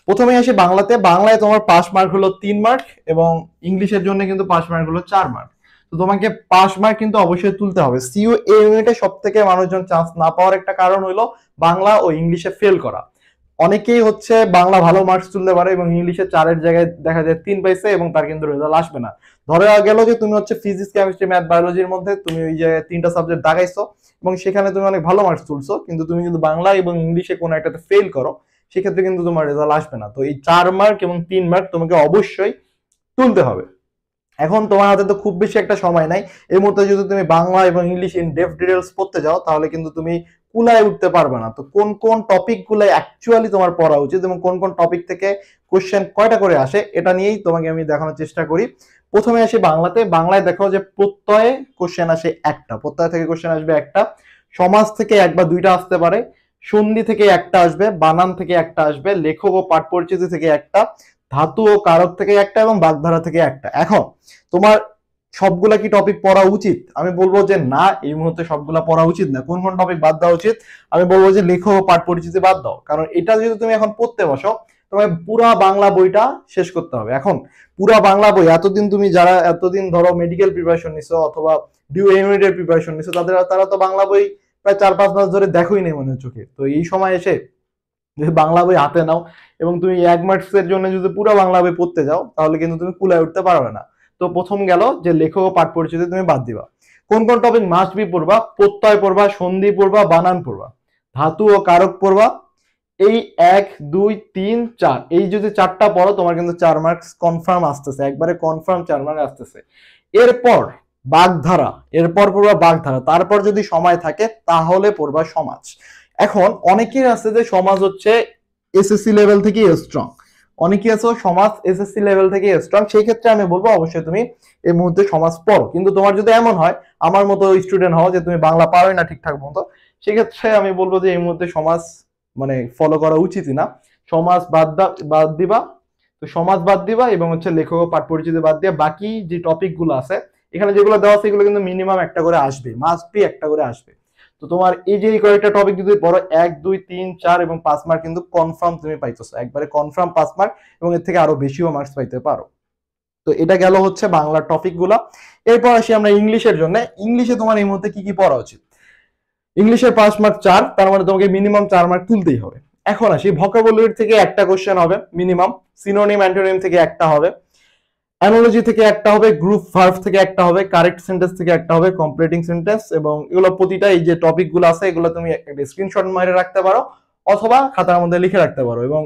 প্রথমে আসি বাংলাতে। বাংলায় তোমার পাস মার্ক হলো 3 মার্ক এবং ইংলিশের জন্য কিন্তু পাস মার্ক হলো 4 মার্ক। তো তোমাকে পাস মার্ক কিন্তু অবশ্যই তুলতে হবে। সিইউ এই ইউনিটে সব থেকে মানুষজন চান্স না পাওয়ার একটা কারণ হলো বাংলা ও ইংলিশে ফেল করা। অনেকেই হচ্ছে বাংলা ভালো মার্কস তুলতে পারে এবং ইংলিশে 4-এর জায়গায় দেখা যায় 3 পাইছে এবং তার কিন্তু রেজাল্ট আসবে না। ধরে গেল যে তুমি হচ্ছে ফিজিক্স, কেমিস্ট্রি, ম্যাথ, বায়োলজির মধ্যে তুমি ওই জায়গায় 3টা সাবজেক্ট দাগাইছো এবং সেখানে তুমি অনেক ভালো মার্কস তুলছো, কিন্তু তুমি যদি বাংলা এবং ইংলিশে কোনো একটাতে ফেল করো, সেক্ষেত্রে কিন্তু তোমার রেজাল্ট আসবে না। তো এই 4 মার্ক এবং 3 মার্ক তোমাকে অবশ্যই তুলতে হবে। এখন তোমার হাতে তো খুব বেশি একটা সময় নাই। এই মুহূর্তে যদি তুমি বাংলা এবং ইংলিশ ইন ডেপথ ডিটেলস পড়তে যাও, তাহলে কিন্তু তুমি কুলায় উঠতে পারবে না। তো কোন কোন টপিক গুলো অ্যাকচুয়ালি তোমার পড়া উচিত এবং কোন কোন টপিক থেকে কোশ্চেন কয়টা করে আসে, এটা নিয়েই তোমাকে আমি দেখানোর চেষ্টা করি। প্রথমে আসি বাংলাতে। বাংলায় দেখো যে প্রত্যয়ে কোশ্চেন আসে একটা, প্রত্যয় থেকে কোশ্চেন আসবে একটা, সমাজ থেকে এক বা দুইটা আসতে পারে, সন্ধি থেকে একটা আসবে, বানান থেকে একটা আসবে, লেখক ও পাঠ পরিচিতি থেকে একটা, ধাতু ও কারক থেকে একটা এবং বাগধারা থেকে একটা। এখন তোমার সবগুলা কি টপিক পড়া উচিত? আমি বলবো যে না, এই মুহূর্তে সবগুলা পড়া উচিত না। কোন কোন টপিক বাদ দেওয়া উচিত? আমি বলবো যে লেখক ও পাঠ পরিচিতি বাদ দাও, কারণ এটা যদি তুমি এখন পড়তে বসো, তোমাকে পুরা বাংলা বইটা শেষ করতে হবে। এখন পুরা বাংলা বই এতদিন তুমি যারা এতদিন ধরো মেডিকেল প্রিপারেশন নিছো অথবা ডিউ ইউনিটের প্রিপারেশন নিছো, তারা তো বাংলা বই প্রায় 4-5 মাস ধরে দেখোই নেই মনে চোখে। তো এই সময় এসে যদি বাংলা বই হাতে নাও এবং তুমি 1 মার্কসের জন্য যদি পুরো বাংলা বই পড়তে যাও, তাহলে কিন্তু তুমি কুলায় উঠতে পারবে না। তো প্রথম গেল যে লেখক ও পাঠ পরিচিতি তুমি বাদ দিবা। কোন কোন টপিক মাস্ট বি পড়বা? প্রত্যয় পড়বা, সন্ধি পড়বা, বানান পড়বা, ধাতু ও কারক পড়বা। এই 1, 2, 3, 4 এই যদি 4টা পড়ো, তোমার কিন্তু 4 মার্কস কনফার্ম আসতেছে, একবারে কনফার্ম 4 মার্ক আসতেছে। এরপর বাগধারা, এরপর পড়বা বাগধারা, তারপর যদি সময় থাকে তাহলে পড়বা সমাজ। এখন অনেকের আছে যে সমাজ হচ্ছে এসএসসি লেভেল থেকে স্ট্রং, অনেকে আছে সমাজ এসএসসি লেভেল থেকে স্ট্রং। সেই ক্ষেত্রে আমি বলবো অবশ্যই তুমি এই মুহূর্তে সমাজ পড়ো। কিন্তু তোমার যদি এমন হয় আমার মতো স্টুডেন্ট হও যে তুমি বাংলা পারোই না ঠিকঠাক মতো, সেক্ষেত্রে আমি বলবো যে এই মুহূর্তে সমাজ মানে ফলো করা উচিতই না। সমাজ বাদ দিবা। তো সমাজ বাদ দিবা এবং হচ্ছে লেখক ও পাঠ পরিচিতি বাদ দিয়ে বাকি যে টপিক গুলো আছে, এখানে যেগুলো দেওয়া আছে এগুলো কিন্তু মিনিমাম একটা করে আসবে, মাস্ট বি একটা করে আসবে। তো তোমার এই যে এই কয়েকটা টপিক যদি পড়ো, 1, 2, 3, 4 এবং 5 মার্ক কিন্তু কনফার্ম তুমি পাইতেছো, একবারে কনফার্ম 5 মার্ক এবং এর থেকে আরো বেশিও মার্কস পাইতে পারো। তো এটা গেল হচ্ছে বাংলার টপিক গুলা। এরপর আসি আমরা ইংলিশের জন্য। ইংলিশে তোমার এই মুহূর্তে কি কি পড়া উচিত? ইংলিশের 5 মার্ক 4, তার মানে তোমাকে মিনিমাম 4 মার্ক তুলতেই হবে। এখন আসি ভোকাবুলারি থেকে একটা কোশ্চেন হবে মিনিমাম, সিনোনিম অ্যান্টোনিম থেকে একটা হবে, অ্যানোলজি থেকে একটা হবে, গ্রুপ ভার্ব থেকে একটা হবে, কারেক্ট সেন্টেন্স থেকে একটা হবে, কমপ্লিটিং সেন্টেন্স। এবং এগুলো প্রতিটা এই যে টপিক গুলো আছে এগুলো তুমি একটা স্ক্রিনশট মেরে রাখতে পারো অথবা খাতার মধ্যে লিখে রাখতে পারো। এবং